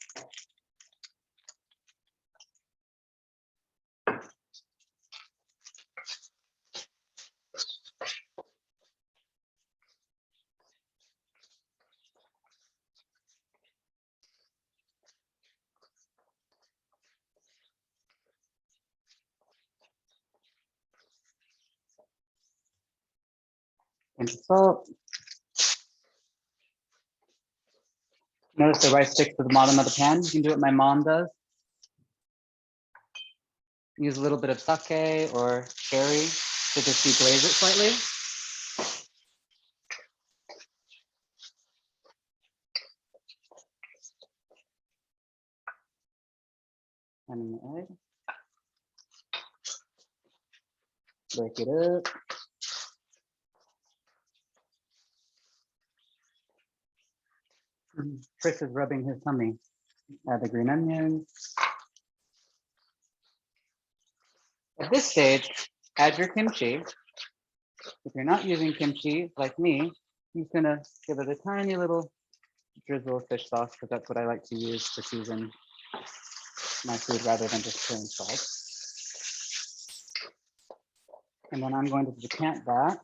Pinch of salt. Notice the rice sticks to the bottom of the pan. You can do what my mom does. Use a little bit of sake or sherry to just deglaze it slightly. And the egg. Break it up. Chris is rubbing his tummy. Add the green onions. At this stage, add your kimchi. If you're not using kimchi like me, I'm just gonna give it a tiny little drizzle of fish sauce because that's what I like to use to season my food rather than just plain salt. And then I'm going to decant that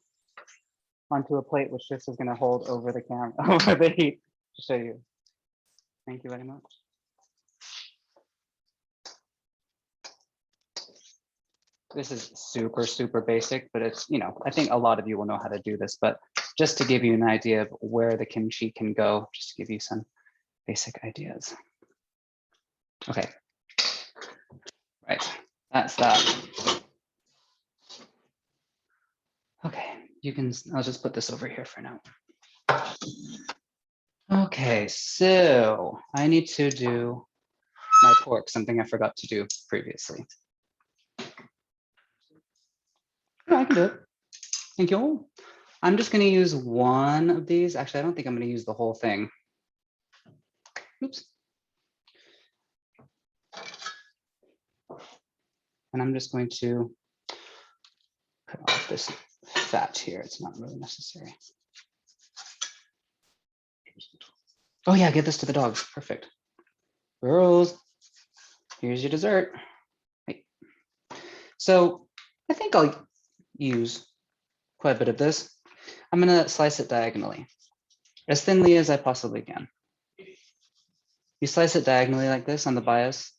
onto a plate, which this is going to hold over the camera, over the heat to show you. Thank you very much. This is super, super basic, but it's, you know, I think a lot of you will know how to do this, but just to give you an idea of where the kimchi can go, just to give you some basic ideas. Okay. Right, that's that. Okay, you can, I'll just put this over here for now. Okay, so I need to do my pork, something I forgot to do previously. No, I can do it. Thank you. I'm just going to use one of these. Actually, I don't think I'm going to use the whole thing. Oops. And I'm just going to cut off this fat here. It's not really necessary. Oh yeah, get this to the dogs. Perfect. Girls, here's your dessert. Hey. So I think I'll use quite a bit of this. I'm going to slice it diagonally, as thinly as I possibly can. You slice it diagonally like this on the bias,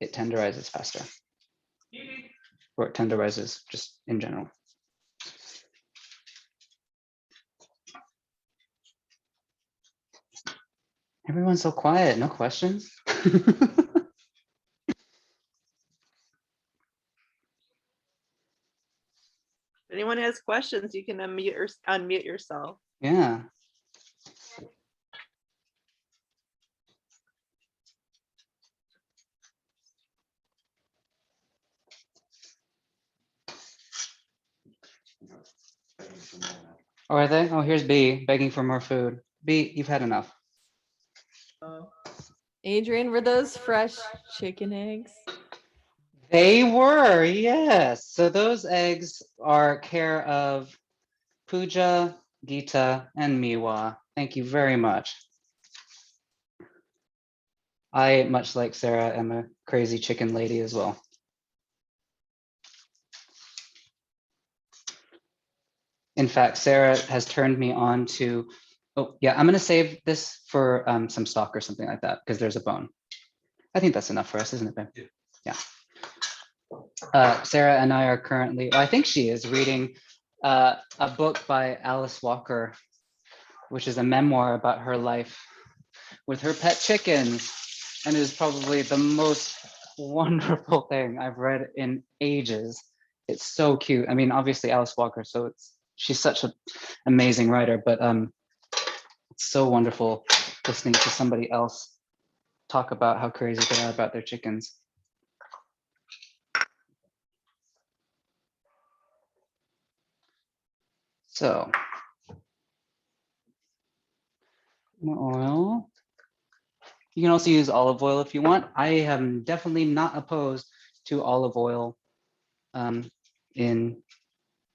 it tenderizes faster. Or it tenderizes just in general. Everyone's so quiet, no questions? If anyone has questions, you can unmute yourself. Yeah. Oh, are they? Oh, here's B begging for more food. B, you've had enough. Adrian, were those fresh chicken eggs? They were, yes. So those eggs are care of Pooja, Geeta, and Miwa. Thank you very much. I, much like Sarah, am a crazy chicken lady as well. In fact, Sarah has turned me on to, oh yeah, I'm gonna save this for some stock or something like that because there's a bone. I think that's enough for us, isn't it, babe? Yeah. Sarah and I are currently, well, I think she is reading a book by Alice Walker, which is a memoir about her life with her pet chickens. And it is probably the most wonderful thing I've read in ages. It's so cute. I mean, obviously Alice Walker, so she's such an amazing writer, but it's so wonderful listening to somebody else talk about how crazy they are about their chickens. So, oil. You can also use olive oil if you want. I am definitely not opposed to olive oil in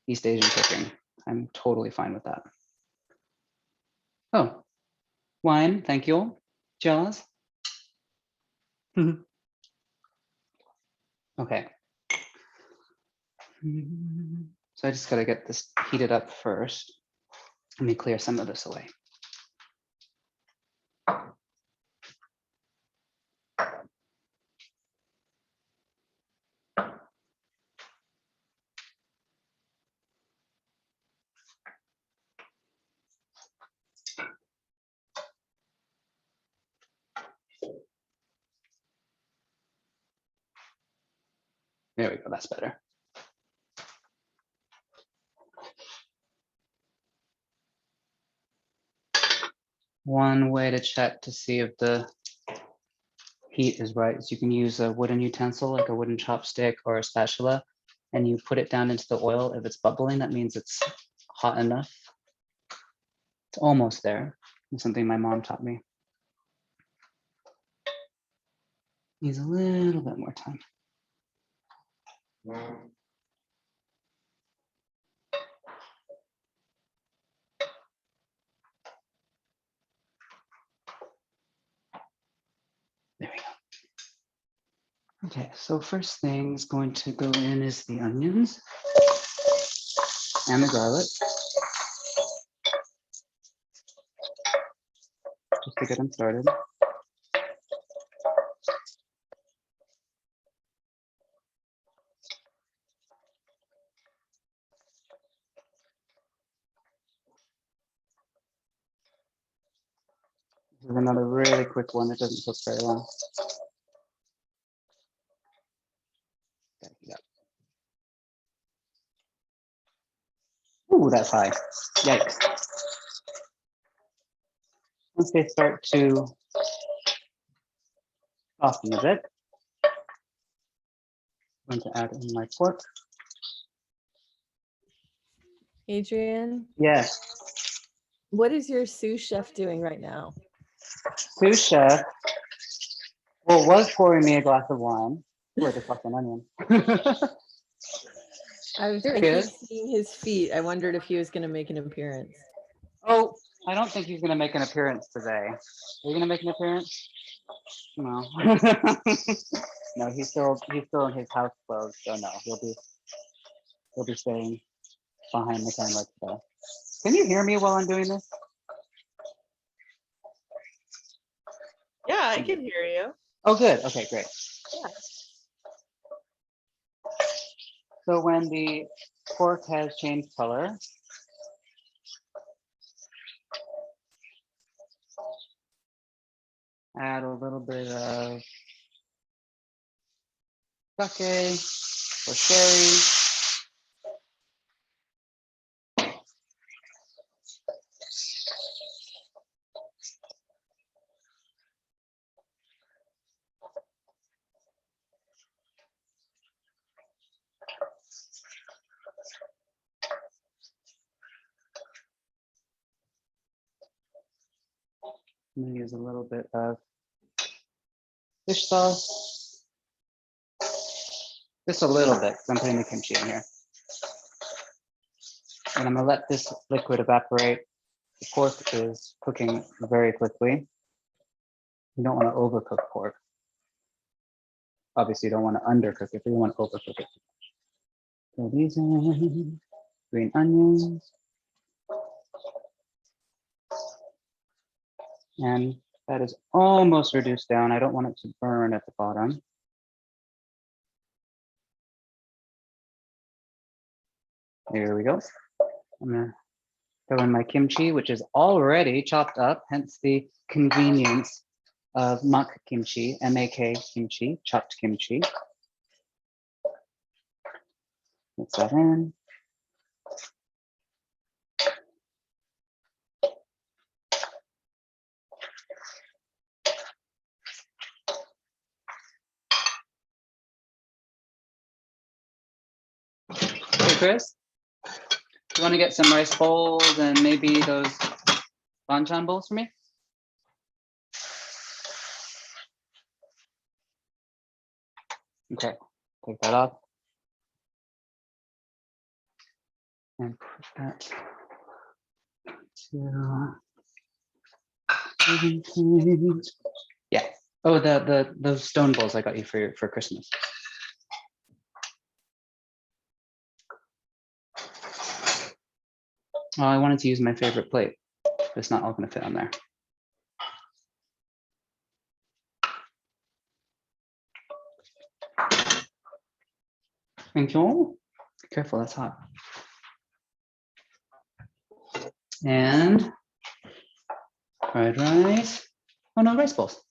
East Asian cooking. I'm totally fine with that. Oh, wine, thank you. Jealous? Okay. So I just gotta get this heated up first. Let me clear some of this away. There we go, that's better. One way to check to see if the heat is right is you can use a wooden utensil like a wooden chopstick or a spatula, and you put it down into the oil. If it's bubbling, that means it's hot enough. It's almost there. It's something my mom taught me. Needs a little bit more time. There we go. Okay, so first thing is going to go in is the onions and the garlic, just to get them started. This is another really quick one. It doesn't take very long. Yeah. Ooh, that's high. Yikes. Once they start to soften a bit, I'm going to add in my pork. Adrian, Yes, what is your sous chef doing right now? sous chef, well, was pouring me a glass of wine. Ooh, I just lost an onion. I Here he keep is. seeing his feet. I wondered if he was going to make an appearance. Oh, I don't think he's going to make an appearance today. Are you going to make an appearance? No. No, he's still in his house clothes, so no, he'll be staying behind the camera today. Can you hear me while I'm doing this? Yeah, I can hear you. Oh, good. Okay, great. Yeah. So when the pork has changed color, add a little bit of sake or sherry. I'm gonna use a little bit of fish sauce. Just a little bit, because I'm putting the kimchi in here. And I'm gonna let this liquid evaporate. The pork is cooking very quickly. You don't want to overcook pork. Obviously, you don't want to undercook it, but you want to overcook it. So these in, green onions. And that is almost reduced down. I don't want it to burn at the bottom. There we go. I'm gonna throw in my kimchi, which is already chopped up, hence the convenience of mak kimchi, M-A-K kimchi, chopped kimchi. Mix that in. Hey, Chris, you want to get some rice bowls and maybe those banchan bowls for me? Okay, take that off. And put that to, yeah. Oh, those stone bowls I got you for Christmas. Oh, I wanted to use my favorite plate, but it's not all going to fit on there. Thank you. Be careful, that's hot. And fried rice. Oh no, rice balls.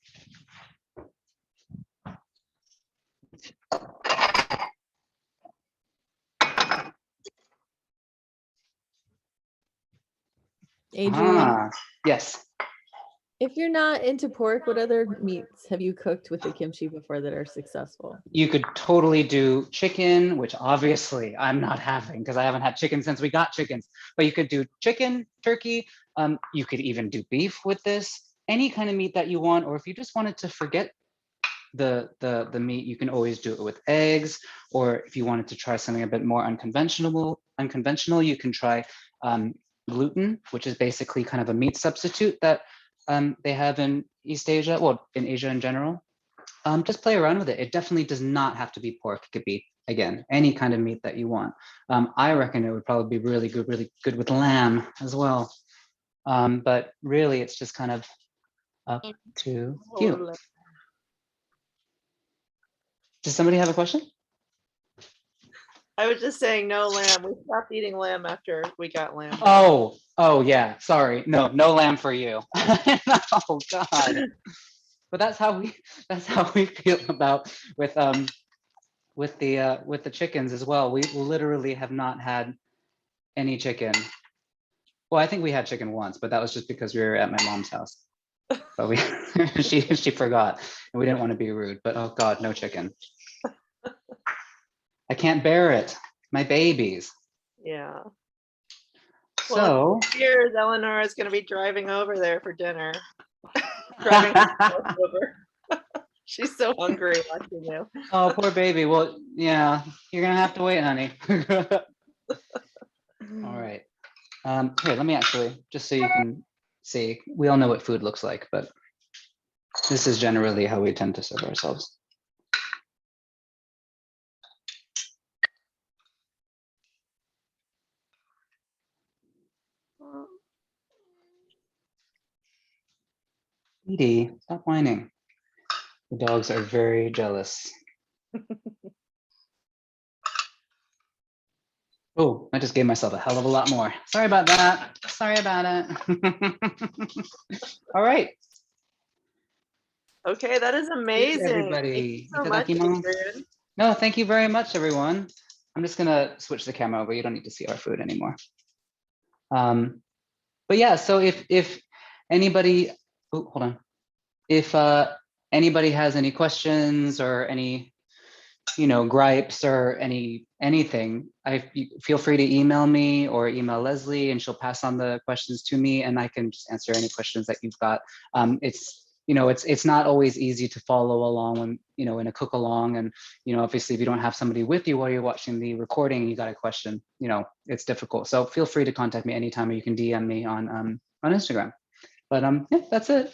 Adrian, Yes. if you're not into pork, what other meats have you cooked with the kimchi before that are successful? You could totally do chicken, which obviously I'm not having because I haven't had chicken since we got chickens. But you could do chicken, turkey. You could even do beef with this. Any kind of meat that you want, or if you just wanted to forget the meat, you can always do it with eggs. Or if you wanted to try something a bit more unconventional, you can try gluten, which is basically kind of a meat substitute that they have in East Asia, well, in Asia in general. Just play around with it. It definitely does not have to be pork. It could be, again, any kind of meat that you want. I reckon it would probably be really good with lamb as well. But really, it's just kind of up to you. Does somebody have a question? I was just saying no lamb. We stopped eating lamb after we got lamb. Oh yeah. Sorry. No lamb for you. Oh God. But that's how we feel about with the chickens as well. We literally have not had any chicken. Well, I think we had chicken once, but that was just because we were at my mom's house. But we she forgot, and we didn't want to be rude. But oh God, no chicken. I can't bear it. My babies. Yeah. So well, here's Eleanor is going to be driving over there for dinner. Driving over. She's so hungry watching you. Oh, poor baby. Well, yeah, you're gonna have to wait, honey. All right. Here, let me actually, just so you can see, we all know what food looks like, but this is generally how we tend to serve ourselves. Edie, stop whining. The dogs are very jealous. Oh, I just gave myself a hell of a lot more. Sorry about that. Sorry about it. All right. Okay, that is amazing. Everybody. Thank you so much, Adrian. No, thank you very much, everyone. I'm just gonna switch the camera over. You don't need to see our food anymore. But yeah, so if anybody, oh, hold on. If anybody has any questions or any gripes or anything, feel free to email me or email Leslie, and she'll pass on the questions to me, and I can just answer any questions that you've got. It's not always easy to follow along when in a cook along, and obviously if you don't have somebody with you while you're watching the recording and you got a question, it's difficult. So feel free to contact me anytime, or you can DM me on Instagram. But yeah, that's it.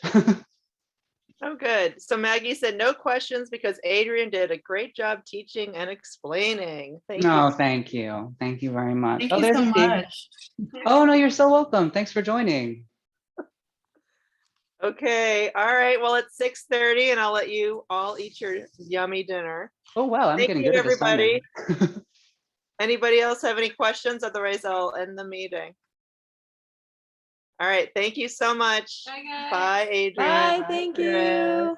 Oh, good. So Maggie said no questions because Adrian did a great job teaching and explaining. Thank No, you. thank you. Thank you very much. Thank Oh, you there's so Steve. much. Oh, no, you're so welcome. Thanks for joining. Okay. All right. Well, it's 6:30 and I'll let you all eat your yummy dinner. Oh, wow. I'm Thank getting you, good at this timing. everybody. Anybody else have any questions? Otherwise, I'll end the meeting. All right. Thank you so much. Bye, guys. Bye, Adrian. Bye, thank Chris. you.